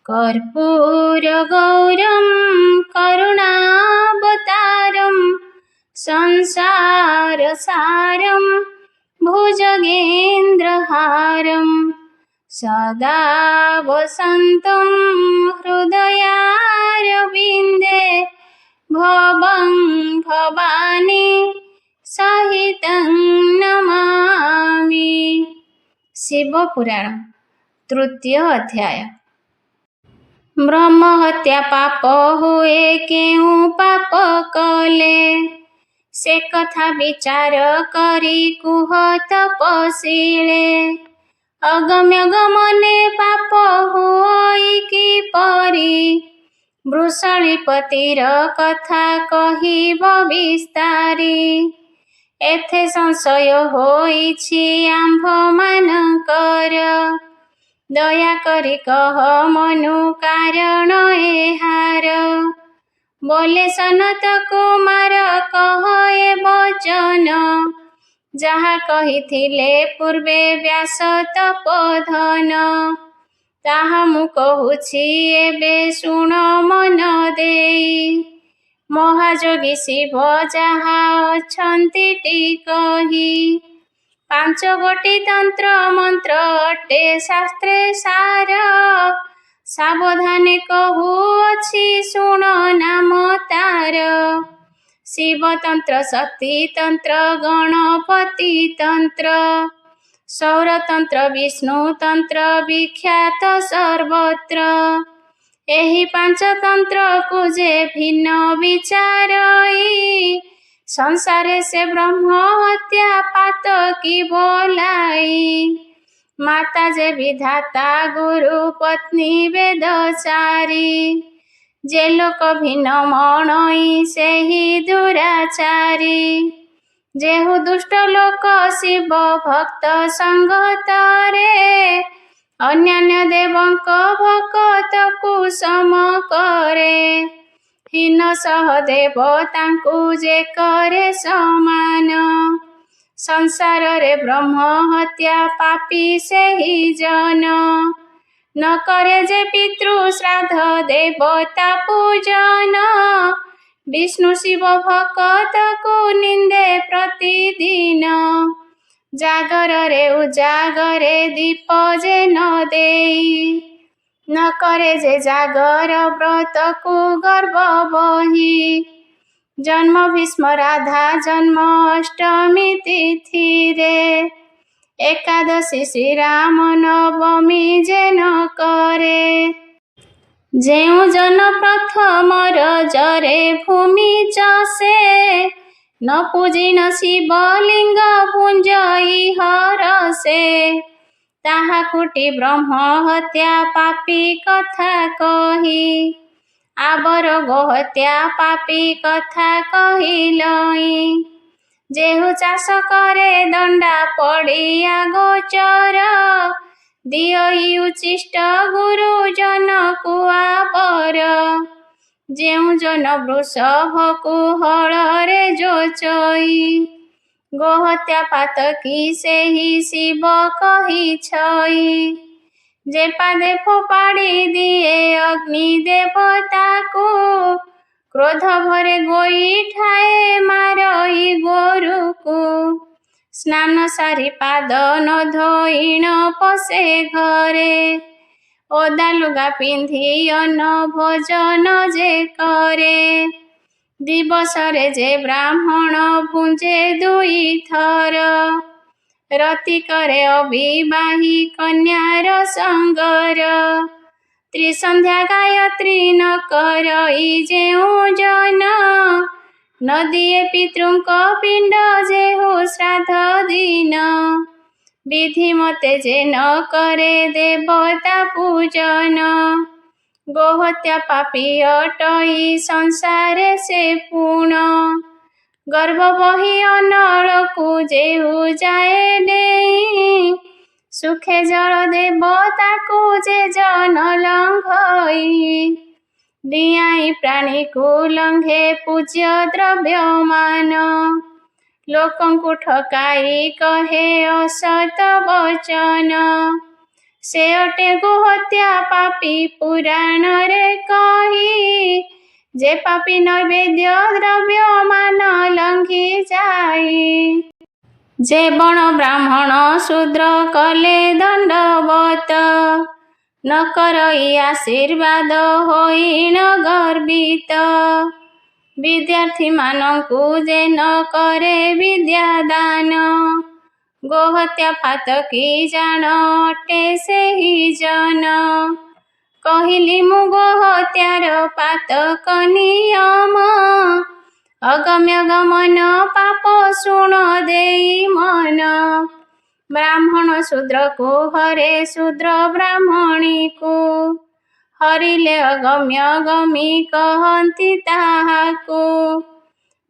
कर्पूरगौरं करुणावतारं संसारसारं भुजगेन्द्रहारं सदा वसन्तं हृदयारविन्दे भवं भवानी सहितं नमामि। शिवपुराण तृतीय अध्याय। ब्रह्म हत्या पाप हुए केउं पाप कले, से कथा विचार करी कुह तपशीले। अगम्य गमने पाप हुई कि परी, वृषणीपतिर कथा कहिब विस्तारी। एथे संशय होइछि आम्भ मानकर, दया करी कह मनु कारण एहार। बोले सनत कुमार कह ए वचन, जहा कहिथिले पूर्वे व्यास तपोधन। ताहा मु कहुछि एबे शुण मन देई, महाजोगी शिव जहा अछंती टिकहि। 5 गोटी तंत्र मंत्र अटे शास्त्रे सार, सावधाने कहुअछि शुण नाम तार। शिव तंत्र शक्ति तंत्र गणपति तंत्र, सौर तंत्र विष्णु तंत्र विख्यात सर्वत्र। एही 5 तंत्र को जे भिन्न विचारई, संसारे से ब्रह्म हत्या पातकी बोलाई। माता जे विधाता गुरु पत्नी वेदचारी, जे लोक भिन्न मणई सेही दुराचारी। जेहु दुष्ट लोक शिव भक्त संगतरे, अन्यान्य देवंक भकत कुसम करे। हीन सहदेव तांकु जे करे समान, संसार रे ब्रह्म हत्या पापी सेही जन। न करे जे पितृ श्राद्ध देवता पूजन, विष्णु शिव भकत को निंदे प्रतिदिन। जागर रे उजागरे दीप जे न देई, न करे जे जागर व्रत को गर्भ बही। जन्म भीष्म राधा जन्म अष्टमी तिथि रे, एकादशी श्री राम नवमी जे न करे। जेउ जन प्रथम रजरे भूमि चसे, न पूजी न शिवलिंग पुंजई हरसे। ताहा कुटी ब्रह्म हत्या पापी कथा कही, आबर गोहत्या पापी कथा कहिलई। जेहु चाष करे दंडा पड़िया गोचर, दियई उचिष्ट गुरु जन कुआबर। जेउ जन वृषभ को हଳରେ जोचई, गोहत्या पातकी सेही शिव कहिछई। जे पादे फोपाड़ी दिए अग्नि देवता को, क्रोध भरे गोईठाए मारई गोरु को। स्नान सारी पाद न धोइण पसे घरे, ओदा लुगा पिंधि अन्न भोजन जे करे। दिवसरे जे ब्राह्मण भुंजे 2 थर, रति करे अविवाही कन्यार संगर। त्रिसंध्या गायत्री न करई जेउ जन, न दिए पितृंक पिंड जेहु श्राद्ध दिन। विधि मते जे न करे देवता पूजन, गोहत्या पापी अटई संसारे से पूर्ण। गर्भ बही अनरकु जेहु जाए देई, सुखे जल देवता को जे जन लंघई। दियाई प्राणी को लंघे पूज्य द्रव्यमान, लोकंकु ठकाई कहे असत वचन। ସେ ଅଟେ ଗୋହତ୍ୟା ପାପୀ ପୁରାଣରେ କହି, ଯେ ପାପୀ ନୈବେଦ୍ୟ ଦ୍ରବ୍ୟ ମାନ ଲଙ୍ଘି ଯାଇ। ଯେ ବଣ ବ୍ରାହ୍ମଣ ଶୂଦ୍ର କଲେ ଦଣ୍ଡବତ, ନ କରଇ ଆଶୀର୍ବାଦ ହୋଇଣ ଗର୍ବିତ। ବିଦ୍ୟାର୍ଥୀମାନଙ୍କୁ ଯେ ନ କରେ ବିଦ୍ୟାଦାନ, ଗୋହତ୍ୟା ପାତକୀ ଜାଣ ଅଟେ ସେହି ଜନ। କହିଲି ମୁଁ ଗୋହତ୍ୟାର ପାତକ ନିୟମ, ଅଗମ୍ୟ ଗମନ ପାପ ଶୁଣ ଦେଇ ମନ। ବ୍ରାହ୍ମଣ ଶୂଦ୍ରକୁ ହରେ ଶୂଦ୍ର ବ୍ରାହ୍ମଣୀକୁ, ହରିଲେ ଅଗମ୍ୟ ଗମି କହନ୍ତି ତାହାକୁ।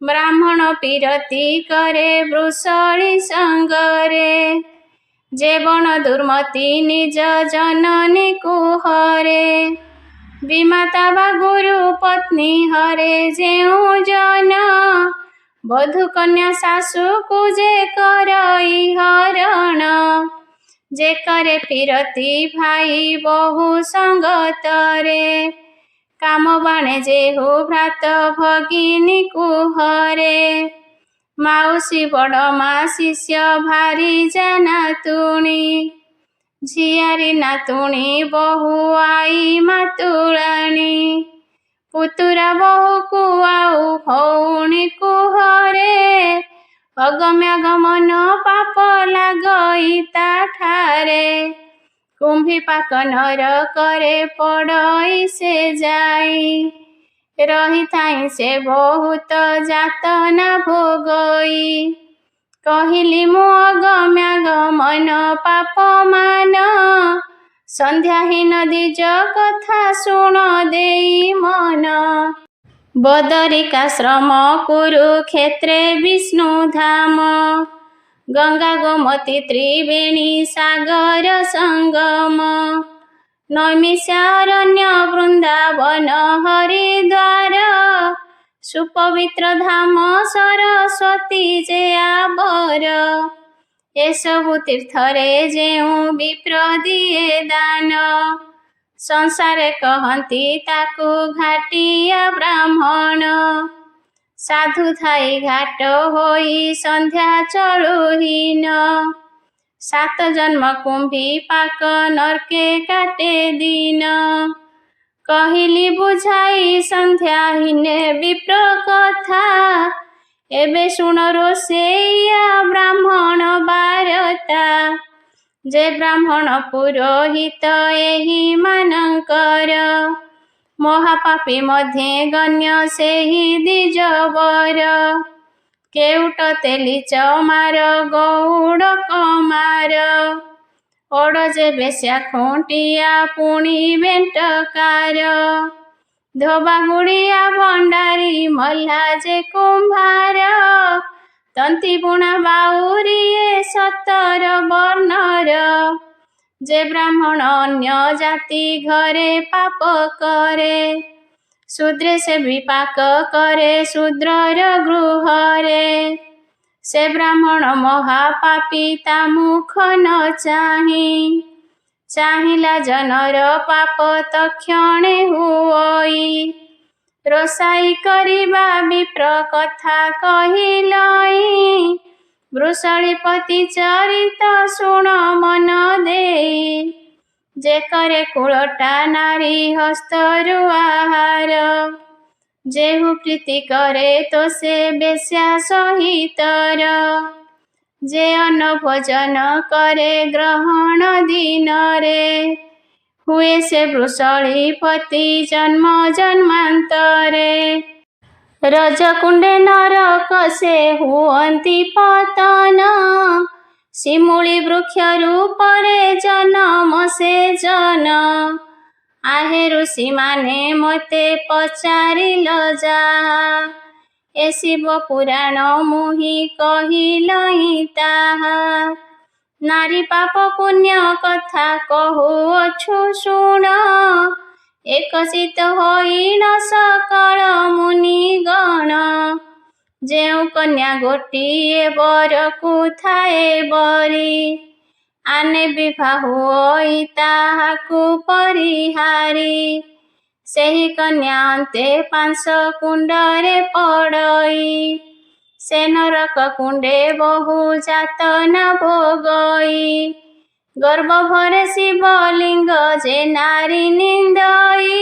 ବ୍ରାହ୍ମଣ ପୀରତି କରେ ବୃଷଳି ସଙ୍ଗରେ, ଯେ ବଣ ଦୁର୍ମତି ନିଜ ଜନନୀକୁ ହରେ। ବିମାତା ବା ଗୁରୁ ପତ୍ନୀ ହରେ ଯେଉଁ ଜନ, ବଧୂ କନ୍ୟା ଶାଶୁକୁ ଯେ କରଇ ହରଣ। ଯେ କରେ ପୀରତି ଭାଇ ବହୁ ସଙ୍ଗତରେ, କାମ ବାଣେ ଯେହୁ ଭ୍ରାତ ଭଗିନୀକୁ ହରେ। ମାଉସୀ ବଡ଼ ମା ଶିଷ୍ୟ ଭାରିଜା ନାତୁଣୀ, ଝିଆରୀ ନାତୁଣୀ ବୋହୂ ଆଈ ମାତୁଳାଣୀ। ପୁତୁରା ବୋହୂକୁ ଆଉ ଭଉଣୀକୁ ହରେ, ଅଗମ୍ୟ ଗମନ ପାପ ଲାଗଇ ତାଠାରେ। କୁମ୍ଭୀ ପାକ ନର କରେ ପଡ଼ଇ ସେ ଯାଇ, ରହିଥାଇଁ ସେ ବହୁତ ଯାତନା ଭୋଗଇ। କହିଲି ମୁଁ ଅଗମ୍ୟ ଗମନ ପାପ ମାନ, ସନ୍ଧ୍ୟାହୀନ ଦ୍ୱିଜ କଥା ଶୁଣ ଦେଇ ମନ। ବଦରିକାଶ୍ରମ କୁରୁକ୍ଷେତ୍ରେ ବିଷ୍ଣୁ ଧାମ, ଗଙ୍ଗା ଗୋମତୀ ତ୍ରିବେଣୀ ସାଗର ସଙ୍ଗମ। ନୈମିଷାରଣ୍ୟ ବୃନ୍ଦାବନ ହରିଦ୍ୱାର, ସୁପବିତ୍ର ଧାମ ସରସ୍ୱତୀ ଯେ ଆବର। ଏସବୁ ତୀର୍ଥରେ ଯେଉଁ ବିପ୍ର ଦିଏ ଦାନ, ସଂସାରେ କହନ୍ତି ତାକୁ ଘାଟିଆ ବ୍ରାହ୍ମଣ। ସାଧୁ ଥାଇ ଘାଟ ହୋଇ ସନ୍ଧ୍ୟା ଚଳୁହୀନ, ସାତ ଜନ୍ମ କୁମ୍ଭୀ ପାକ ନର୍କେ କାଟେ ଦିନ। କହିଲି ବୁଝାଇ ସନ୍ଧ୍ୟାହୀନେ ବିପ୍ର କଥା, ଏବେ ଶୁଣ ରୋଷେଇଆ ବ୍ରାହ୍ମଣ ବାରତା। ଯେ ବ୍ରାହ୍ମଣ ପୁରୋହିତ ଏହି ମାନଙ୍କର, ମହାପାପୀ ମଧ୍ୟେ ଗଣ୍ୟ ସେହି ଦ୍ୱିଜବର। କେଉଟ ତେଲି ଚମାର ଗଉଡ଼ କମାର, ଓଡ଼ ଯେ ବେଶ୍ୟା ଖୁଣ୍ଟିଆ ପୁଣି ବେଣ୍ଟକାର। ଧୋବା ଗୁଡ଼ିଆ ଭଣ୍ଡାରୀ ମଲ୍ଲା ଯେ କୁମ୍ଭାର, ତନ୍ତୀ ବୁଣା ବାଉରିଏ ସତର ବର୍ଣ୍ଣର। ଯେ ବ୍ରାହ୍ମଣ ଅନ୍ୟ ଜାତି ଘରେ ପାପ କରେ, ଶୂଦ୍ରେ ସେ ବିପାକ କରେ ଶୂଦ୍ରର ଗୃହରେ। ସେ ବ୍ରାହ୍ମଣ ମହାପାପୀ ତା ମୁଖ ନ ଚାହିଁ, ଚାହିଁଲା ଜନର ପାପ ତକ୍ଷଣେ ହୁଅଇ। ରୋଷାଇ କରିବା ବିପ୍ର କଥା କହିଲଇଁ, ବୃଷଳିପତି ଚରିତ ଶୁଣ ମନ ଦେଇ। ଯେ କରେ କୁଳଟା ନାରୀ ହସ୍ତରୁ ଆହାର, ଯେହୁ ପ୍ରୀତି କରେ ତ ସେ ବେଶ୍ୟା ସହିତର। ଯେ ଅନ୍ନ ଭୋଜନ କରେ ଗ୍ରହଣ ଦିନରେ, ହୁଏ ସେ ବୃଷଳିପତି ଜନ୍ମ ଜନ୍ମାନ୍ତରେ। ରଜକୁଣ୍ଡେ ନରକ ସେ ହୁଅନ୍ତି ପତନ, ଶିମୁଳି ବୃକ୍ଷ ରୂପରେ ଜନମ ସେ ଜନ। ଆହେ ଋଷିମାନେ ମୋତେ ପଚାରିଲ ଯାହା, ଏ ଶିବ ପୁରାଣ ମୁହିଁ କହିଲଇଁ ତାହା। ନାରୀ ପାପ ପୁଣ୍ୟ କଥା କହୁଅଛୁ ଶୁଣ, ଏକଚିତ ହୋଇଣ ସକଳ ମୁନିଗଣ। ଯେଉଁ କନ୍ୟା ଗୋଟିଏ ବରକୁ ଥାଏ ବରି, ଆନେ ବିଭା ହୁଅଇ ତାହାକୁ ପରିହାରି। ସେହି କନ୍ୟା ଅନ୍ତେ ପାଂଶ କୁଣ୍ଡରେ ପଡ଼ଇ। ସେ ନରକ କୁଣ୍ଡେ ବହୁ ଯାତନା ଭୋଗଇ। ଗର୍ଭଭରେ ଶିବଲିଙ୍ଗ ଯେ ନାରୀ ନିନ୍ଦଇ।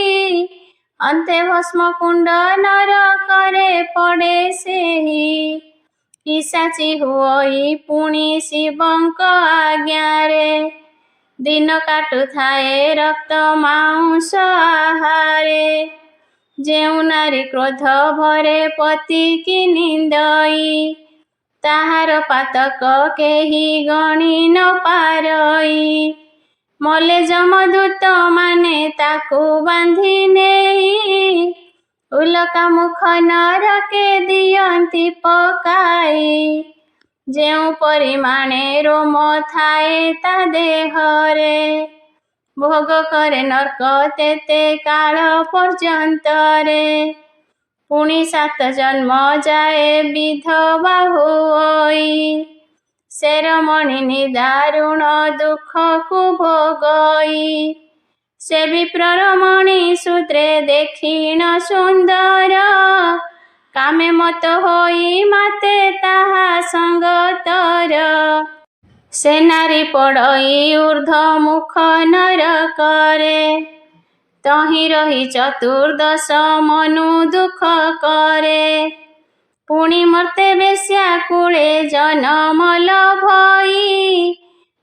ଅନ୍ତେ ଭସ୍ମ କୁଣ୍ଡ ନରକରେ ପଡ଼େ ସେହି। ପିଶାଚି ହୁଅଇ ପୁଣି ଶିବଙ୍କ ଆଜ୍ଞାରେ। ଦିନ କାଟୁଥାଏ ରକ୍ତ ମାଉଁସ ଆହାରେ। ଯେଉଁ ନାରୀ କ୍ରୋଧ ଭରେ ପତିକି ନିନ୍ଦଇ। ତାହାର ପାତକ କେହି ଗଣି ନ ପାରଇ। ମଲେ ଯମଦୂତ ମାନେ ତାକୁ ବାନ୍ଧି ନେଇ। ଉଲକା ମୁଖ ନରକେ ଦିଅନ୍ତି ପକାଇ। ଯେଉଁ ପରିମାଣେ ରୋମ ଥାଏ ତା ଦେହରେ। ଭୋଗ କରେ ନର୍କ ତେତେ କାଳ ପର୍ଯ୍ୟନ୍ତରେ। ପୁଣି 7 ଜନ୍ମ ଯାଏ ବିଧବା ହୁଅଇ। ଶେରମଣି ନିଦାରୁଣ ଦୁଃଖକୁ ଭୋଗଇ। ସେ ବିପ୍ରର ମଣି ଶୂଦ୍ରେ ଦେଖିଣ ସୁନ୍ଦର। କାମେ ମତ ହୋଇ ମାତେ ତାହା ସଙ୍ଗତର। ସେ ନାରୀ ପଡ଼ଇ ଊର୍ଦ୍ଧ୍ୱ ମୁଖ ନରକରେ। ତହିଁ ରହି ଚତୁର୍ଦ୍ଦଶ ମନୁ ଦୁଃଖ କରେ। ପୁଣି ମର୍ତ୍ତେ ବେଶ୍ୟା କୂଳେ ଜନମ ଲଭଇ।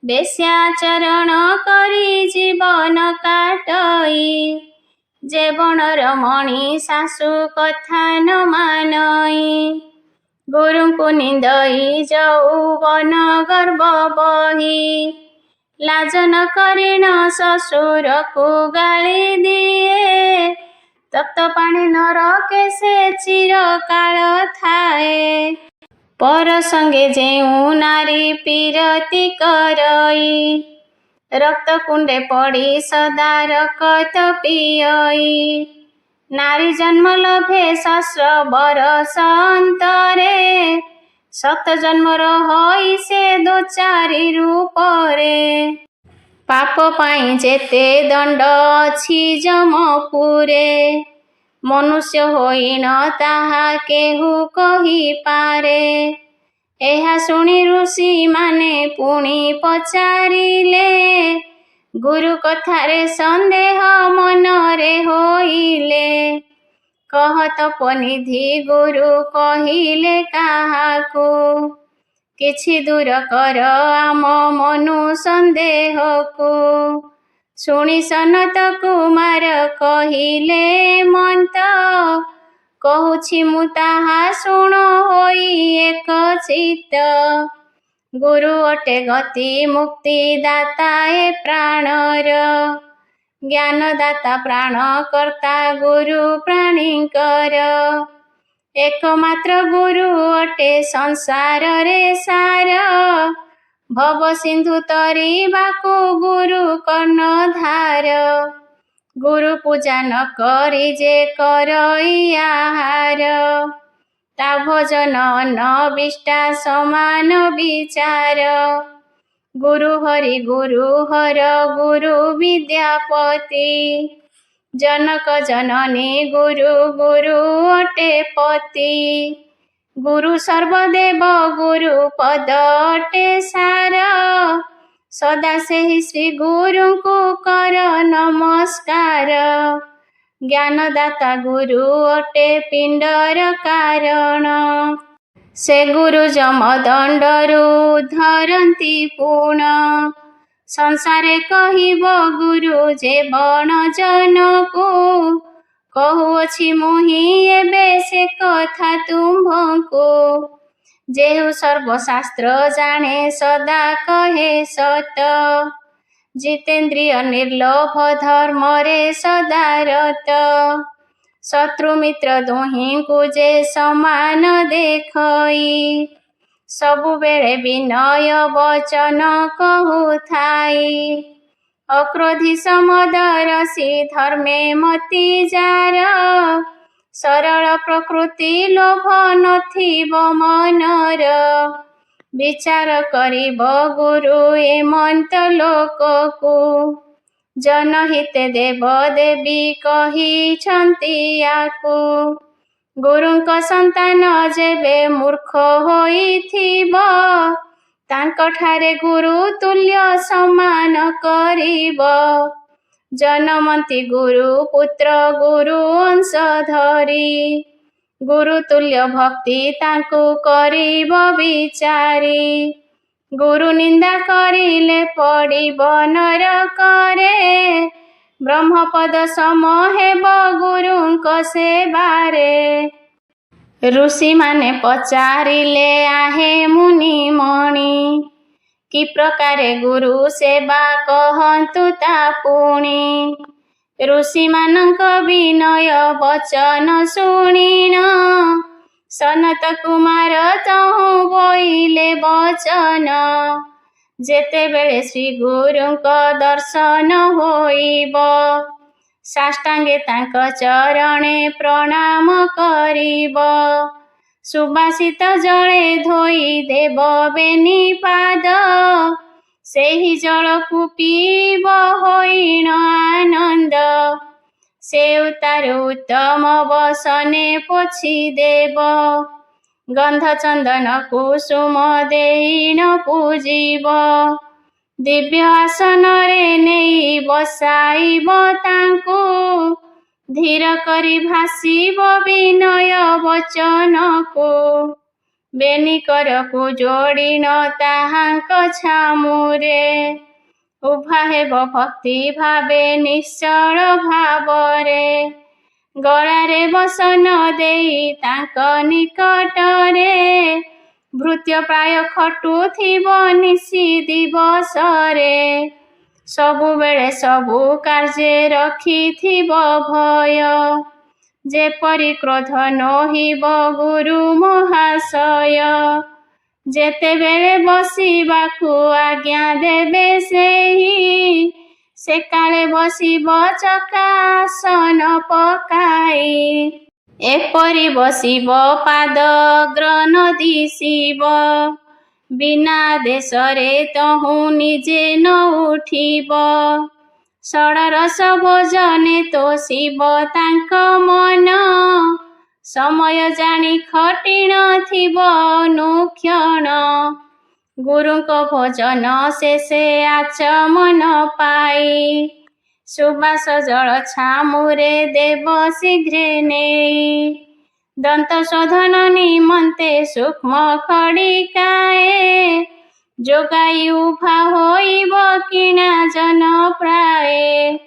ବେଶ୍ୟାଚରଣ କରି ଜୀବନ କାଟଇ। ଯେ ବଣର ମଣି ଶାଶୁ କଥା ନ ମାନଇ। ଗୁରୁଙ୍କୁ ନିନ୍ଦଇ ଯୌବନ ଗର୍ବ ବହି। ଲାଜ ନ କରିଣ ଶ୍ୱଶୁରକୁ ଗାଳି ଦିଏ। ତପ୍ତ ପାଣି ନରକେ ସେ ଚିରକାଳ ଥାଏ। ପର ସଙ୍ଗେ ଯେଉଁ ନାରୀ ପୀରତି କରଇ। ରକ୍ତ କୁଣ୍ଡେ ପଡ଼ି ସଦା ରକତ ପିୟଇ। ନାରୀ ଜନ୍ମ ଲଭେ ସହସ୍ର ବରଷ ଅନ୍ତରେ। 7 ଜନ୍ମର ହୋଇ ସେ ଦୋଚାରୀ ରୂପରେ। ପାପ ପାଇଁ ଯେତେ ଦଣ୍ଡ ଅଛି ଯମପୁରେ। ମନୁଷ୍ୟ ହୋଇଣ ତାହା କେହୁ କହିପାରେ। ଏହା ଶୁଣି ଋଷିମାନେ ପୁଣି ପଚାରିଲେ। ଗୁରୁ କଥାରେ ସନ୍ଦେହ ମନରେ ହୋଇଲେ। କହ ତପନିଧି ଗୁରୁ କହିଲେ କାହାକୁ। କିଛି ଦୂର କର ଆମ ମନୁ ସନ୍ଦେହକୁ। ଶୁଣି ସନତ କୁମାର କହିଲେ ମନ୍ତ। କହୁଛି ମୁଁ ତାହା ଶୁଣ ହୋଇ ଏକ ଚିତ୍ତ। ଗୁରୁ ଅଟେ ଗତି ମୁକ୍ତି ଦାତା ଏ ପ୍ରାଣର। ଜ୍ଞାନଦାତା ପ୍ରାଣ କର୍ତ୍ତା ଗୁରୁ ପ୍ରାଣୀଙ୍କର। ଏକମାତ୍ର ଗୁରୁ ଅଟେ ସଂସାରରେ ସାର। ଭବ ସିନ୍ଧୁ ତରିବାକୁ ଗୁରୁ କର୍ଣ୍ଣଧାର। ଗୁରୁ ପୂଜା ନ କରି ଯେ କରଇ ଆହାର। ତା ଭୋଜନ ଅନ୍ନ ବିଷ୍ଟା ସମାନ ବିଚାର। ଗୁରୁ ହରି ଗୁରୁ ହର ଗୁରୁ ବିଦ୍ୟାପତି। ଜନକ ଜନନୀ ଗୁରୁ ଗୁରୁ ଅଟେ ପତି। ଗୁରୁ ସର୍ବଦେବ ଗୁରୁ ପଦ ଅଟେ ସାର। ସଦା ସେହି ଶ୍ରୀ ଗୁରୁଙ୍କୁ କର ନମସ୍କାର। ଜ୍ଞାନଦାତା ଗୁରୁ ଅଟେ ପିଣ୍ଡର କାରଣ। ସେ ଗୁରୁ ଯମ ଦଣ୍ଡରୁ ଧରନ୍ତି ପୁଣ। ସଂସାରେ କହିବ ଗୁରୁ ଯେ ବଣ ଜନକୁ। କହୁଅଛି ମୁହିଁ ଏବେ ସେ କଥା ତୁମ୍ଭଙ୍କୁ। ଯେହୁ ସର୍ବଶାସ୍ତ୍ର ଜାଣେ ସଦା କହେ ସତ। ଜିତେନ୍ଦ୍ରିୟ ନିର୍ଲୋଭ ଧର୍ମରେ ସଦା ରତ। ଶତ୍ରୁ ମିତ୍ର ଦୁହିଁଙ୍କୁ ଯେ ସମାନ ଦେଖଇ। ସବୁବେଳେ ବିନୟ ବଚନ କହୁଥାଇ। ଅକ୍ରୋଧୀ ସମଦରସି ଧର୍ମେ ମତି ଯାର। ସରଳ ପ୍ରକୃତି ଲୋଭ ନଥିବ ମନର। विचार करिब गुरु एमंत लोककु जनहित देव देवी कहिछन्ति याकु गुरुଙ୍କ संतान जेबे मूर्ख होइथिब तांकठारे गुरु तुल्य समान करिब जनमंती गुरु पुत्र गुरु अंश धरी गुरु तुल्य भक्ति तांकु करिब विचारी गुरु निंदा करिले पड़िब नरकरे ब्रह्मपद सम हेब गुरुଙ୍କ सेवारे ऋषि माने पचारिले आहे मुनि मणि कि प्रकारे गुरु सेवा कहन्तु ता पुणी ऋषि मानक विनय वचन शुणिन सनत कुमार तहु बोइले वचन जेतेबेले श्री गुरुଙ୍କ दर्शन होइब साष्टांगे तांक चरणे प्रणाम करिब सुबासित जले धोई देव बेनी पाद सेही जलकु पीब होइन आनंद सेउ तार उत्तम बसने पोछि देव गंध चंदन कुसुम देई न पूजिब दिव्य आसन रे नेई बसाइब तांकु धीर करी भासिब विनय वचन को बेनिकरकु जोड़िन ताहांक छामुरे उभा हेब भक्ति भावे निश्चल भावरे गଳାରେ बसन देई तांक निकटरे भृत्य प्राय खटुथिब निशि दिवसरे सबुबेले सबु कार्ये रखिथिब भय जेपरि क्रोध नहिब गुरु महाशय जेतेबेले बसिबाकु आज्ञा देबे सेही से काले बसिब चकासन पकाई एपरि बसिब पाद ग्रन दिशिब बिना देशरे तहु निजे न उठिब षडरस भोजने तोषिब तांक मन समय जानी खटिन थिब अनुक्षण गुरुଙ୍କ भोजन शेषे आचमन पाई सुबास जल छामुरे देव शीघ्रे नेई दंत शोधन निमंते सूक्ष्म खड़िकाए जोगाई उभा होइब किणा जन प्राए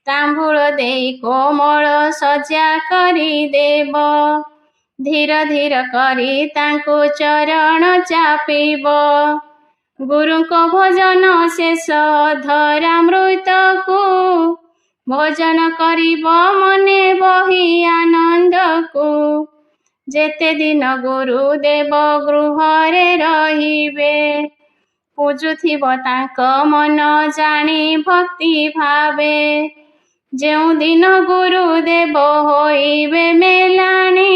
तांबूल देई कोमल सज्जा करी देव धीर धीर करी तांकु चरण चापिब गुरुଙ୍କ भोजन शेष धरामृतकु भोजन करिब मने बही आनंदकु जेते दिन गुरुदेव गृहरे रहिबे पूजुथिब तांक मन जानी भक्ति भावे जेउ दिन गुरुदेव होइबे मेलाणी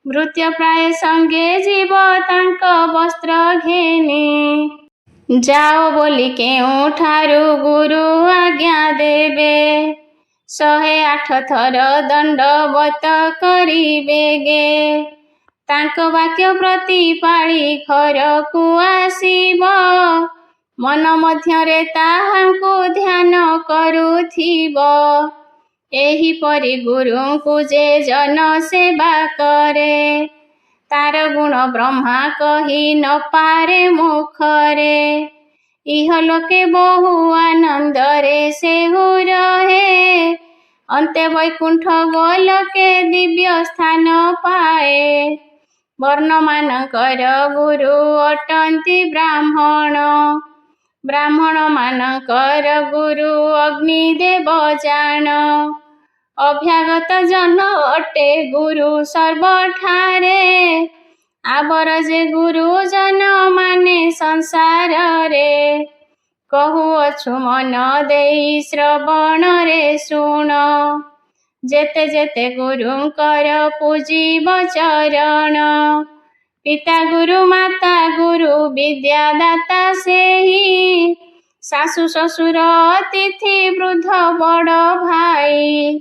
भृत्य प्राय संगे जीव तांक वस्त्र घेनी जाओ बोली केउठारु गुरु आज्ञा देबे 108 थर दंडवत करिबे गे तांक वाक्य प्रतिपाळी घरकु आसिब मन मध्यरे ताहांकु ध्यान करुथिब एहिपरि गुरुंकु जे जन सेवा करे तार गुण ब्रह्मा कही न पारे मुखरे इहलोके बहु आनंदरे सेहु रहे अंते वैकुंठ गोलके दिव्य स्थान पाए वर्ण मानकर गुरु अटंती ब्राह्मण ब्राह्मण मानकर गुरु अग्निदेव जान अभ्यागत जन अटे गुरु सर्वठारे आबर जे गुरु जन माने संसार रे कहुअछु मन देई श्रवण रे शुण जेते जेते गुरुंकर पूजिब चरण पिता गुरु माता गुरु विद्यादाता सेही शाशु शशुर अतिथि वृद्ध बड़ भाई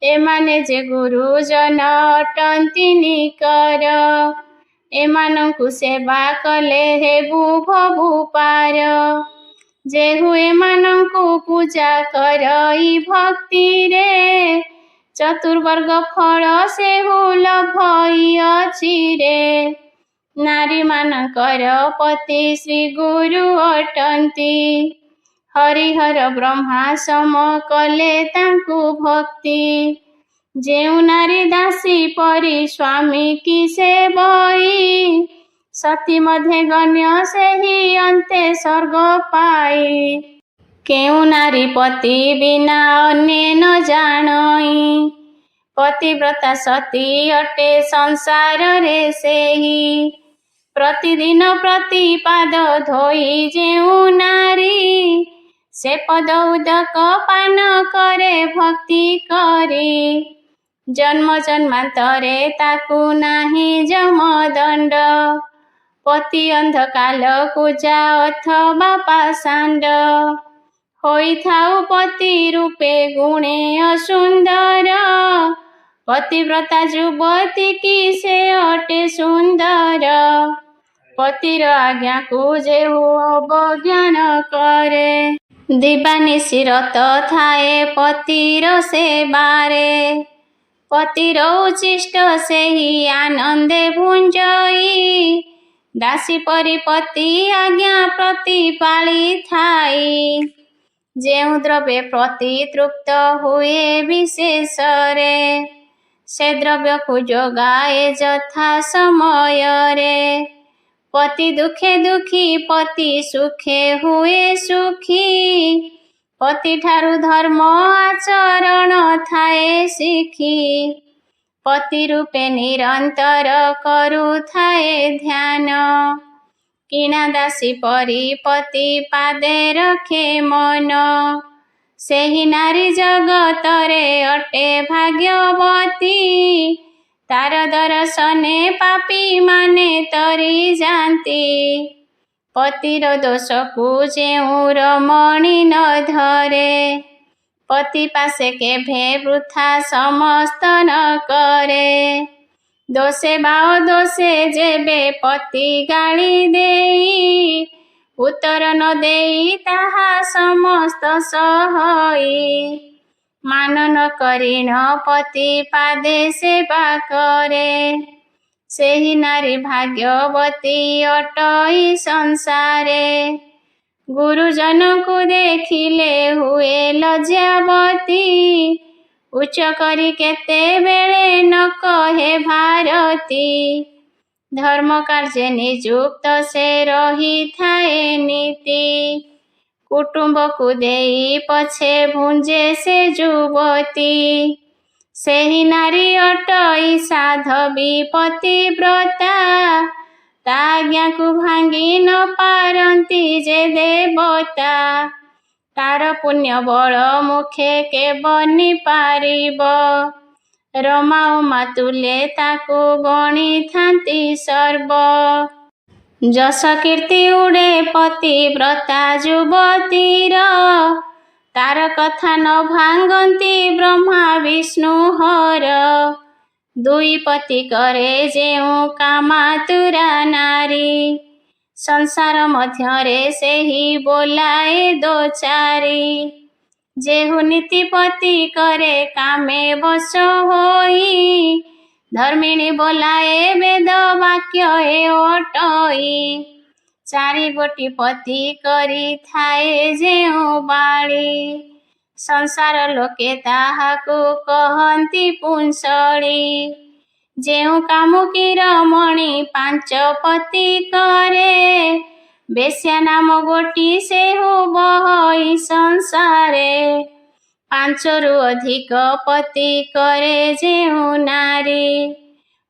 एमाने जे गुरुजन अटंती निकर एमानंकु सेवा कले हेबु भबु पार जेहु एमानंकु पूजा करई भक्ति रे चतुर्वर्ग फल सेहु लभई अछि रे नारी मानकर पति श्री गुरु अटंती हरिहर ब्रह्मा सम कले तांकु भक्ति जेउ नारी दासी परी स्वामी की सेवई सती मध्य गण्य सेही अंते स्वर्ग पाई केउ नारी पति बिना अन्य न जानई पतिव्रता सती अटे संसार रे सेही प्रतिदिन प्रतिपाद धोई जेउ नारी से पद उदक पान करे भक्ति करी जन्म जन्मांतरे ताकु नाही जमदंड पति अंधकाल पूजा अथवा पाषांड होइथाउ पति रूपे गुणे असुंदर पतिव्रता युवती की से अटे सुंदर पतिर आज्ञा को जेहु अवज्ञान करे दिवानिशी रत थाए पतिर सेवारे पतिर उचिष्ट सेही आनंदे भुंजई दासी परी पति आज्ञा प्रतिपाली थाई जेउ द्रव्य प्रति तृप्त हुए विशेषरे से द्रव्य को जोगाए यथा समय रे पति दुखे दुखी पति सुखे हुए सुखी पति ठारु धर्म आचरण थाए शिखी पति रूपे निरंतर करू थाए ध्यान किणा दासी परी पति पादे रखे मन सेही नारी जगतरे अटे भाग्यवती तार दर्शने पापी माने तरी जाती पतिर दोष को जेउ रमणी न धरे पति पासे केभे वृथा समस्त न करे दोषे बाओ दोषे जेबे पति गाली देई उत्तर न देई ताहा समस्त सहई मान न करी न पति पादे सेवा करे सेही नारी भाग्यवती अटई संसारे गुरुजन को देखिले हुए लज्जावती उच्च करी केते बेले न कहे भारती धर्म कार्य निजुक्त से रही थाए नीति कुटुंब को देई पछे भुंजे से युवती सेही नारी अटई साधवी पतिव्रता ताज्ञा को भांगी न पारंती जे देवता तार पुण्य बल मुखे के बनी पारिब रमा उमा तुले ताको गणी थांती सर्व जस कीर्ति उड़े पतिव्रता युवतीर तार कथा न भांगती ब्रह्मा विष्णु हर दुई पति करे जेउ कामातुरा नारी संसार मध्यरे सेही बोलाए दो चारी जेहु नीतिपति करे कामे बस होई धर्मिणी बोलाए वेद वाक्य हे अटई चारि गोटी पति करी थाए जेउ बाणी संसार लोके ताहाको कहंती पुंसड़ी जेउ कामुकी रमणी पांच पति करे बेश्या नाम गोटी सेहु बहई संसारे पांचरु अधिक पति करे जेउ नारी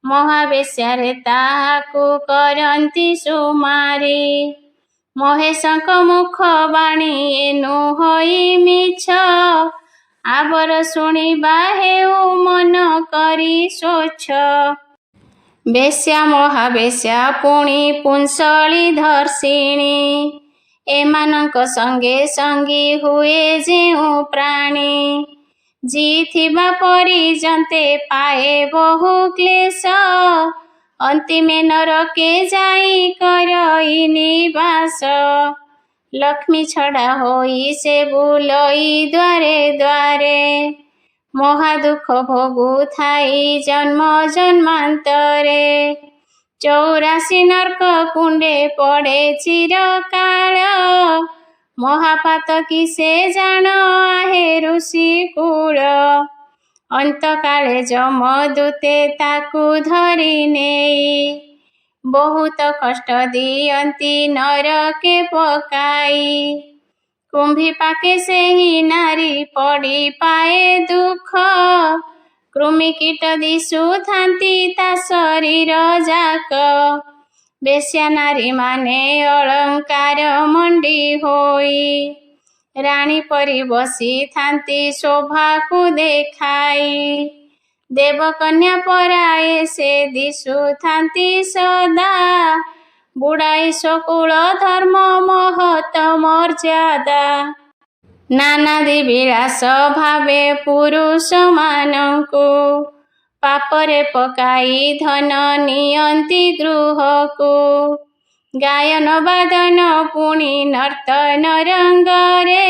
महावेश्यारे ताहाको करंती सुमारी महेशंक मुख बाणी एनु होई मिछ आबर शुणिबा हेउ मन करी स्वच्छ ବେଶ୍ୟା ମହାବେଶ୍ୟା ପୁଣି ପୁଂସଳି ଧର୍ଷିଣୀ, ଏମାନଙ୍କ ସଙ୍ଗେ ସଙ୍ଗୀ ହୁଏ ଯେଉଁ ପ୍ରାଣୀ। ଜିଥିବା ପରିଜନ୍ତେ ପାଏ ବହୁ କ୍ଲେଶ, ଅନ୍ତିମେ ନରକେ ଯାଇ କରଇ ନିବାସ। ଲକ୍ଷ୍ମୀ ଛଡ଼ା ହୋଇ ସେ ବୁଲଇ ଦ୍ୱାରେ ଦ୍ୱାରେ, ମହାଦୁଃଖ ଭୋଗୁଥାଇ ଜନ୍ମ ଜନ୍ମାନ୍ତରେ। 84 ନର୍କ କୁଣ୍ଡେ ପଡ଼େ ଚିରକାଳ, ମହାପାତ କି ସେ ଜାଣ ଆହେ ଋଷି କୂଳ। ଅନ୍ତକାଳେ ଯମଦୂତେ ତାକୁ ଧରି ନେଇ, ବହୁତ କଷ୍ଟ ଦିଅନ୍ତି ନରକେ ପକାଇ। କୁମ୍ଭୀ ପାକେ ସେହି ନାରୀ ପଡ଼ି ପାଏ ଦୁଃଖ, କୃମି କୀଟ ଦିଶୁଥାନ୍ତି ତା ଶରୀର ଯାକ। ବେଶ୍ୟା ନାରୀମାନେ ଅଳଙ୍କାର ମଣ୍ଡି ହୋଇ, ରାଣୀ ପରି ବସିଥାନ୍ତି ଶୋଭାକୁ ଦେଖାଇ। ଦେବକନ୍ୟା ପରାଏ ସେ ଦିଶୁଥାନ୍ତି ସଦା, ବୁଡ଼ାଇ ସ୍ୱକୁଳ ଧର୍ମ ମହତ ମର୍ଯ୍ୟାଦା। ନାନାଦି ବିଳାସ ଭାବେ ପୁରୁଷମାନଙ୍କୁ, ପାପରେ ପକାଇ ଧନ ନିଅନ୍ତି ଗୃହକୁ। ଗାୟନ ବାଦନ ପୁଣି ନର୍ତ୍ତନ ରଙ୍ଗରେ,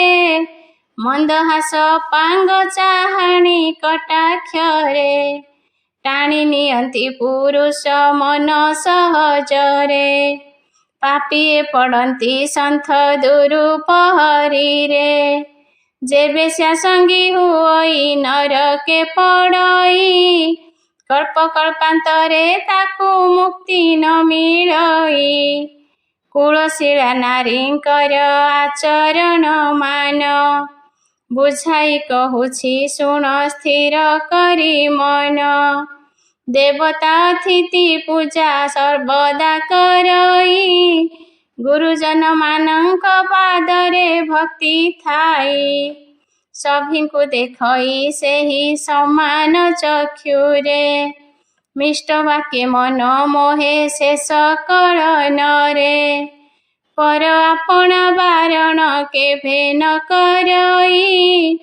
ମନ୍ଦହାସ ପାଙ୍ଗ ଚାହାଣି କଟାକ୍ଷରେ। ଟାଣି ନିଅନ୍ତି ପୁରୁଷ ମନ ସହଜରେ, ପାପିଏ ପଡ଼ନ୍ତି ସନ୍ଥ ଦୁରୁପହରୀରେ। ଯେ ବେଶ୍ୟା ସଙ୍ଗୀ ହୁଅଇ ନରକେ ପଡ଼ଇ, କଳ୍ପ କଳ୍ପାନ୍ତରେ ତାକୁ ମୁକ୍ତି ନ ମିଳଇ। କୁଳଶୀଳା ନାରୀଙ୍କର ଆଚରଣ ମାନ, ବୁଝାଇ କହୁଛି ଶୁଣ ସ୍ଥିର କରି ମନ। ଦେବତା ଅତିଥି ପୂଜା ସର୍ବଦା କରଇ, ଗୁରୁଜନ ମାନଙ୍କ ପାଦରେ ଭକ୍ତି ଥାଇ। ସଭିଙ୍କୁ ଦେଖଇ ସେହି ସମାନ ଚକ୍ଷୁରେ, ମିଷ୍ଟ ବାକ୍ୟେ ମନ ମୋହେ ଶେଷ କଳନରେ। ପର ଆପଣା ବାରଣ କେଭେ ନ କରଇ,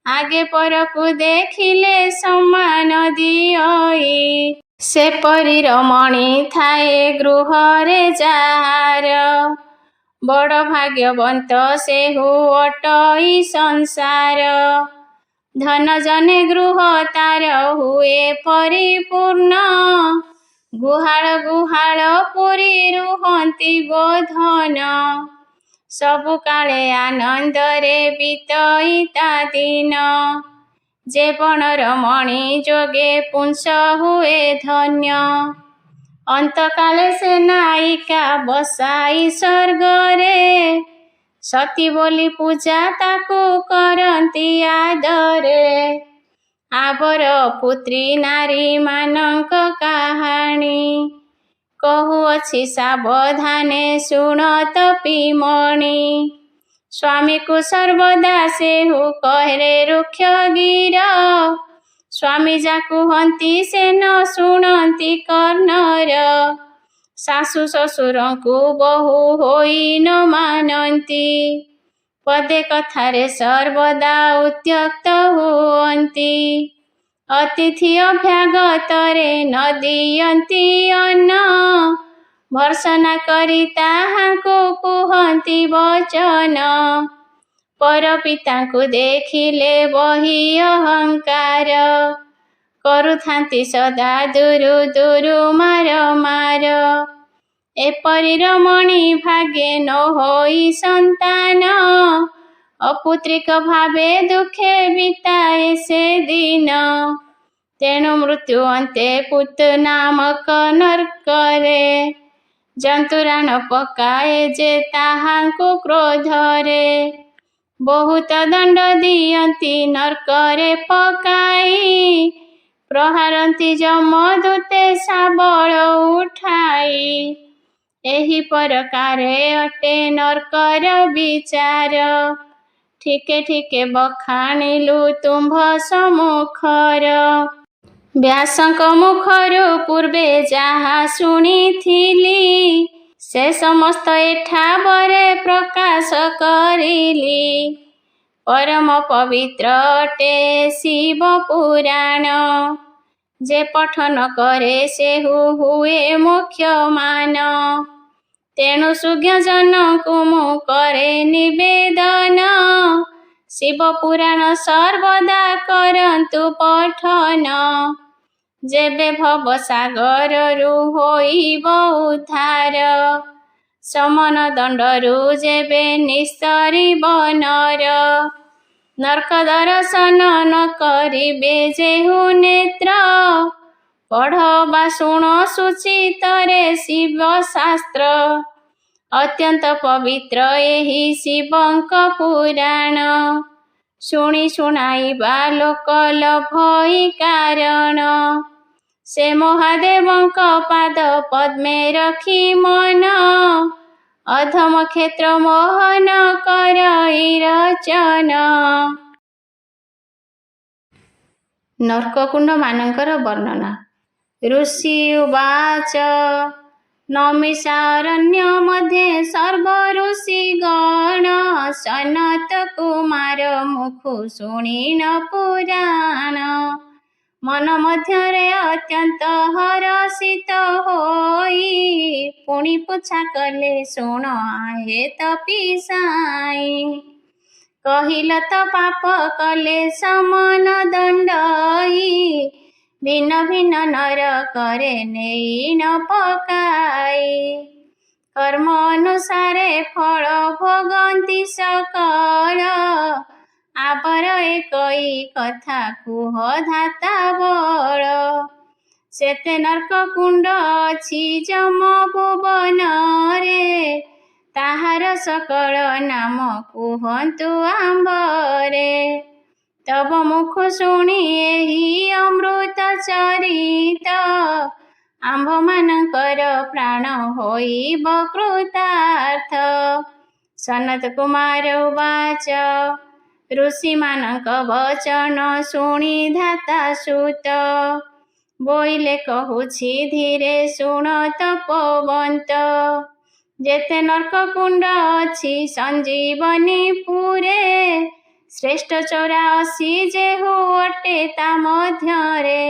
ଆଗେ ପରକୁ ଦେଖିଲେ ସମ୍ମାନ ଦିଅଇ। ସେପରି ରମଣୀ ଥାଏ ଗୃହରେ ଯାହାର, ବଡ଼ ଭାଗ୍ୟବନ୍ତ ସେହୁ ଅଟଇ ସଂସାର। ଧନ ଜନେ ଗୃହ ତାର ହୁଏ ପରିପୂର୍ଣ୍ଣ, ଗୁହାଳ ଗୁହାଳ ପୁରି ରୁହନ୍ତି ଗୋଧନ। ସବୁ କାଳେ ଆନନ୍ଦରେ ବିତଇ ତା ଦିନ, ଯେ ବଣ ରମଣୀ ଯୋଗେ ପୁଂସ ହୁଏ ଧନ୍ୟ। ଅନ୍ତକାଳେ ସେ ନାୟିକା ବସାଇ ସ୍ୱର୍ଗରେ, ସତୀ ବୋଲି ପୂଜା ତାକୁ କରନ୍ତି ଆଦରେ। ଆବର ପୁତ୍ରୀ ନାରୀମାନଙ୍କ କାହାଣୀ, କହୁଅଛି ସାବଧାନେ ଶୁଣ ତପୀମଣି। ସ୍ୱାମୀକୁ ସର୍ବଦା ସେହୁ କହେ ରୁକ୍ଷ ଗିର, ସ୍ୱାମୀ ଯା କୁହନ୍ତି ସେ ନ ଶୁଣନ୍ତି କର୍ଣ୍ଣର। ଶାଶୁ ଶ୍ୱଶୁରଙ୍କୁ ବୋହୂ ହୋଇ ନ ମାନନ୍ତି, ପଦେ କଥାରେ ସର୍ବଦା ଉତ୍ତ୍ୟକ୍ତ ହୁଅନ୍ତି। ଅତିଥି ଅଭ୍ୟାଗତରେ ନ ଦିଅନ୍ତି ଅନ୍ନ, ଭର୍ତ୍ସନା କରି ତାହାଙ୍କୁ କୁହନ୍ତି ବଚନ। ପର ପିତାଙ୍କୁ ଦେଖିଲେ ବହି ଅହଙ୍କାର, କରୁଥାନ୍ତି ସଦା ଦୁରୁ ଦୁରୁ ମାର ମାର। ଏପରି ରମଣୀ ଭାଗ୍ୟେ ନ ହୋଇ ସନ୍ତାନ, ଅପୁତ୍ରିକ ଭାବେ ଦୁଃଖେ ବିତାଏ ସେ ଦିନ। ତେଣୁ ମୃତ୍ୟୁ ଅନ୍ତେ ପୁତ ନାମକ ନର୍କରେ, ଜନ୍ତୁରାଣ ପକାଏ ଯେ ତାହାଙ୍କୁ କ୍ରୋଧରେ। ବହୁତ ଦଣ୍ଡ ଦିଅନ୍ତି ନର୍କରେ ପକାଇ, ପ୍ରହାରନ୍ତି ଯମଦୂତେ ଶାବଳ ଉଠାଇ। ଏହି ପ୍ରକାରେ ଅଟେ ନର୍କର ବିଚାର, ଠିକେ ଠିକେ ବଖାଣିଲୁ ତୁମ୍ଭ ସମ୍ମୁଖର। व्यासଙ୍କ ମୁଖରୁ ପୂର୍ବେ ଯାହା ଶୁଣିଥିଲି ସେ ସମସ୍ତ ଏଠାବରେ ପ୍ରକାଶ କରିଲି। ପରମ ପବିତ୍ର ଅଟେ ଶିବ ପୁରାଣ, ଯେ ପଠନ କରେ ସେ ହୁଏ ମୁଖ୍ୟମାନ। ତେଣୁ ସୁଜ୍ଞଜନଙ୍କୁ ମୁଁ କରେ ନିବେଦନ, ଶିବ ପୁରାଣ ସର୍ବଦା କରନ୍ତୁ ପଠନ। ଯେବେ ଭବସାଗରରୁ ହୋଇବ ଉଦ୍ଧାର, ସମନ ଦଣ୍ଡରୁ ଯେବେ ନିସ୍ତରିବ ନର। ନର୍କ ଦର୍ଶନ ନ କରିବେ ଯେହୁ ନେତ୍ର, ପଢ଼ ବା ଶୁଣ ସୁଚିତରେ ଶିବ ଶାସ୍ତ୍ର। ଅତ୍ୟନ୍ତ ପବିତ୍ର ଏହି ଶିବଙ୍କ ପୁରାଣ, ଶୁଣି ଶୁଣାଇବା ଲୋକ ଲଭଇ କାରଣ। ସେ ମହାଦେବଙ୍କ ପାଦ ପଦ୍ମେ ରଖି ମନ, ଅଧମ କ୍ଷେତ୍ର ମୋହନ କରଇ ରଚନ। ନର୍କକୁଣ୍ଡମାନଙ୍କର ବର୍ଣ୍ଣନା। ଋଷି ଉବାଚ ନମିଷାରଣ୍ୟ ମଧ୍ୟେ ସର୍ବ ଋଷିଗଣ, ସନତ କୁମାର ମୁଖୁ ଶୁଣିନ ପୁରାଣ। ମନ ମଧ୍ୟରେ ଅତ୍ୟନ୍ତ ହରଷିତ ହୋଇ, ପୁଣି ପୁଚ୍ଛା କଲେ ଶୁଣ ଆହେ ତପିସାଇ। କହିଲ ତ ପାପ କଲେ ସମନ ଦଣ୍ଡଇ, ଭିନ୍ନ ଭିନ୍ନ ନରକରେ ନେଇ ନ ପକାଇ। କର୍ମ ଅନୁସାରେ ଫଳ ଭୋଗନ୍ତି ସକଳ, ଆବର ଏକଇ କଥା କୁହ ଧାତା ବଳ। ସେତେ ନର୍କ କୁଣ୍ଡ ଅଛି ଯମ ଭୁବନରେ, ତାହାର ସକଳ ନାମ କୁହନ୍ତୁ ଆମ୍ଭରେ। ତବ ମୁଖ ଶୁଣି ଏହି ଅମୃତ ଚରିତ, ଆମ୍ଭମାନଙ୍କର ପ୍ରାଣ ହୋଇବ କୃତାର୍ଥ। ସନତ କୁମାର ଉବାଚ ଋଷିମାନଙ୍କ ବଚନ ଶୁଣି ଧାତା ସୁତ, ବୋଇଲେ କହୁଛି ଧୀରେ ଶୁଣ ତପୋବନ୍ତ। ଯେତେ ନର୍କ କୁଣ୍ଡ ଅଛି ସଞ୍ଜୀବନୀ ପୁରେ, ଶ୍ରେଷ୍ଠ 84 ଯେହୁ ଅଟେ ତା ମଧ୍ୟରେ।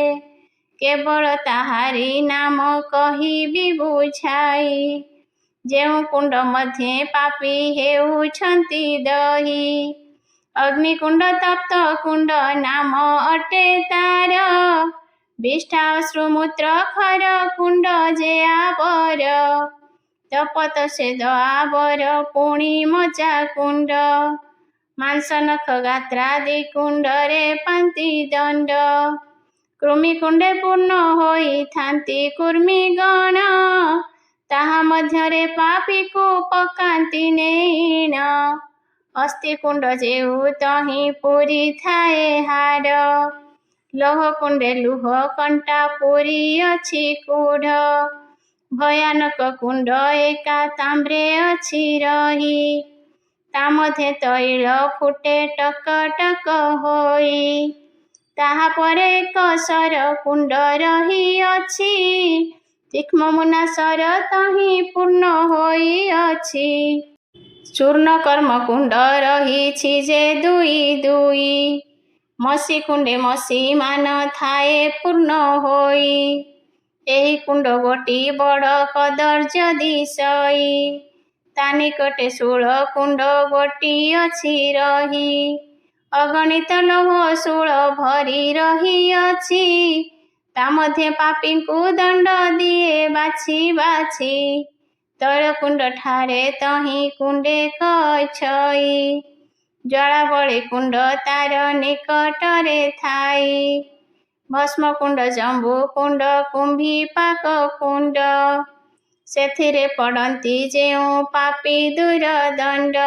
କେବଳ ତାହାରି ନାମ କହିବି ବୁଝାଇ, ଯେଉଁ କୁଣ୍ଡ ମଧ୍ୟେ ପାପୀ ହେଉଛନ୍ତି ଦହି। ଅଗ୍ନିକୁଣ୍ଡ ତପ୍ତ କୁଣ୍ଡ ନାମ ଅଟେ ତାର, ବିଷ୍ଠା ଅଶ୍ରୁମୂତ୍ର ଖର କୁଣ୍ଡ ଯେ ଆବର। ତପତ ସେଦ ଆବର ପୁଣି ମଜା କୁଣ୍ଡ, ମାଂସ ନଖ ଗାତ୍ରାଦି କୁଣ୍ଡରେ ପାନ୍ତି ଦଣ୍ଡ। କୃମି କୁଣ୍ଡେ ପୂର୍ଣ୍ଣ ହୋଇଥାନ୍ତି କୁର୍ମିଗଣ, ତାହା ମଧ୍ୟରେ ପାପୀକୁ ପକାନ୍ତି ନେଇଣ। ଅସ୍ଥି କୁଣ୍ଡ ଯେହୁ ତହିଁ ପୁରି ଥାଏ ହାଡ଼, ଲୌହ କୁଣ୍ଡେ ଲୁହ କଣ୍ଟା ପୁରି ଅଛି କୁଢ଼। ଭୟାନକ କୁଣ୍ଡ ଏକା ତାମ୍ରେ ଅଛି ରହି, ତା ମଧ୍ୟେ ତୈଳ ଫୁଟେ ଟକ ଟକ ହୋଇ। ତାହାପରେ ଏକ ସର କୁଣ୍ଡ ରହିଅଛି, ତୀକ୍ଷ୍ମ ମୁନା ସର ତହିଁ ପୂର୍ଣ୍ଣ ହୋଇଅଛି। ଚୂର୍ଣ୍ଣ କର୍ମ କୁଣ୍ଡ ରହିଛି ଯେ ଦୁଇ ଦୁଇ, ମସି କୁଣ୍ଡେ ମସି ମାନ ଥାଏ ପୂର୍ଣ୍ଣ ହୋଇ। ଏହି କୁଣ୍ଡ ଗୋଟି ବଡ଼ କଦର୍ଯ୍ୟ ଦିଶଇ, ତା ନିକଟେ ଶୂଳ କୁଣ୍ଡ ଗୋଟି ଅଛି ରହି। ଅଗଣିତ ଲୌହ ଶୂଳ ଭରି ରହିଅଛି, ତା ମଧ୍ୟେ ପାପୀଙ୍କୁ ଦଣ୍ଡ ଦିଏ ବାଛି ବାଛି। ତୈଳକୁଣ୍ଡ ଠାରେ ତହିଁ କୁଣ୍ଡେ କଛଇ, ଜ୍ୱାଳାବଳୀ କୁଣ୍ଡ ତାର ନିକଟରେ ଥାଇ। ଭସ୍ମକୁଣ୍ଡ ଜମ୍ବୁ କୁଣ୍ଡ କୁମ୍ଭୀପାକ କୁଣ୍ଡ, ସେଥିରେ ପଡ଼ନ୍ତି ଯେଉଁ ପାପୀ ଦୁରଦଣ୍ଡ।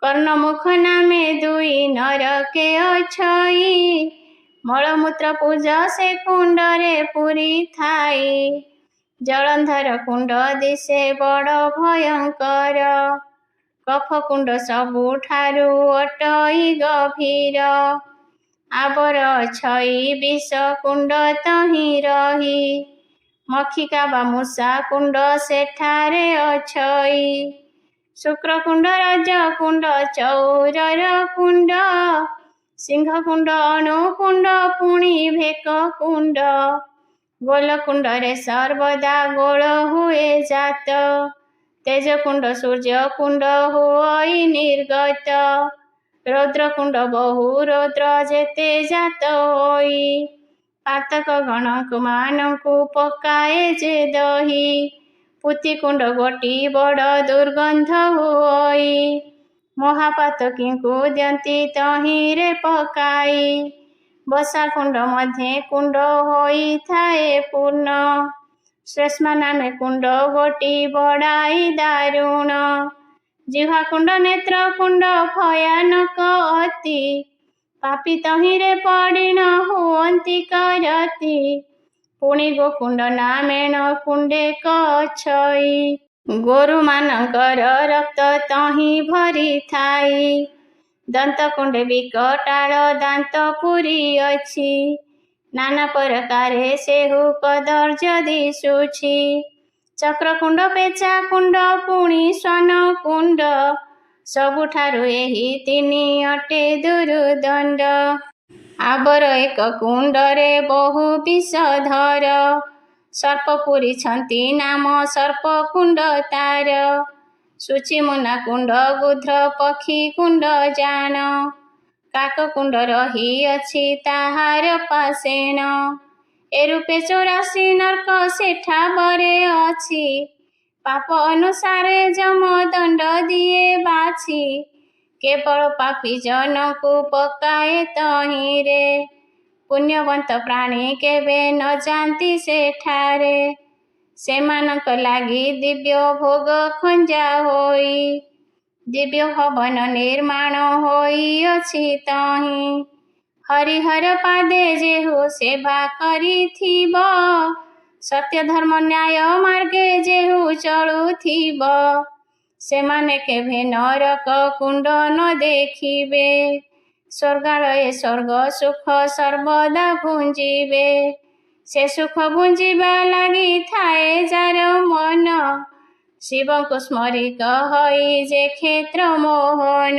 କର୍ଣ୍ଣମୁଖ ନାମେ ଦୁଇ ନରକେ ଅଛଇ, ମଳମୂତ୍ର ପୂଜ ସେ କୁଣ୍ଡରେ ପୁରି ଥାଇ। ଜଳନ୍ଧର କୁଣ୍ଡ ଦିଶେ ବଡ଼ ଭୟଙ୍କର, କଫ କୁଣ୍ଡ ସବୁଠାରୁ ଅଟଇ ଗଭୀର। आबर छई विष कुंड तहीं रही मखिका बा मूषा कुंड सेठारे अछई शुक्रकुंड रजकुंड चौरर कुंड सिंह कुंड अणुकुंड पुणी भेक कुंड गोलकुंड रे सर्वदा गोल हुए जात तेजकुंड सूर्य कुंड हुई निर्गत रौद्रकुंड बहु रौद्र जेते जात होई पातक गणक मानकु पकाए जे दही पुतिकुंड गोटी बड़ दुर्गंध हुई महापातकीଙ୍କୁ दियंती तहिरे पकाई बसाकुंड मध्य कुंड होइथाए पूर्ण श्लेष्मा नामे कुंड गोटी बड़ाई दारुण जिह्वा कुंड नेत्र कुंड भयानक अति पापी तहिरे पड़िन हुअंती करती पुणी गोकुंड नामेण कुंडे कछई गोरु मानकर रक्त तहीं भरी थाई दंत कुंडे विकटाल दांत पुरी अछि नाना प्रकारे सेहु कदर्ज दिशुछि चक्रकुंड पेचा कुंड पुणी स्वर्ण कुंड सबुठारु एही तिनि अटे दुर्दंड आबर एक कुंडरे बहु विषधर सर्प पुरीछंती नाम सर्प कुंड तार शुचिमुना कुंड गुध्र पक्षी कुंड जान काक कुंड रही अछि ताहार पासेण ए रूपे 84 नर्क सेठा बरे अछि पाप अनुसारे जम दंड दिए बाछि केवल पापी जनकु पकाए तहिरे पुण्यवंत प्राणी केबे न जाती सेठारे सेमानक लागि दिव्य भोग खंजा होई दिव्य भवन निर्माण होई अछि तहीं हरिहर पादे जेहु सेवा करिथिब सत्य धर्म न्याय मार्गे जेहु चलुथिब सेमाने केभे नरक कुंड न देखिबे स्वर्गालये स्वर्ग सुख सर्वदा भुंजिबे से सुख भुंजिबा लागि थाए जार मन शिवଙ୍କୁ स्मरित हई जे क्षेत्र मोहन।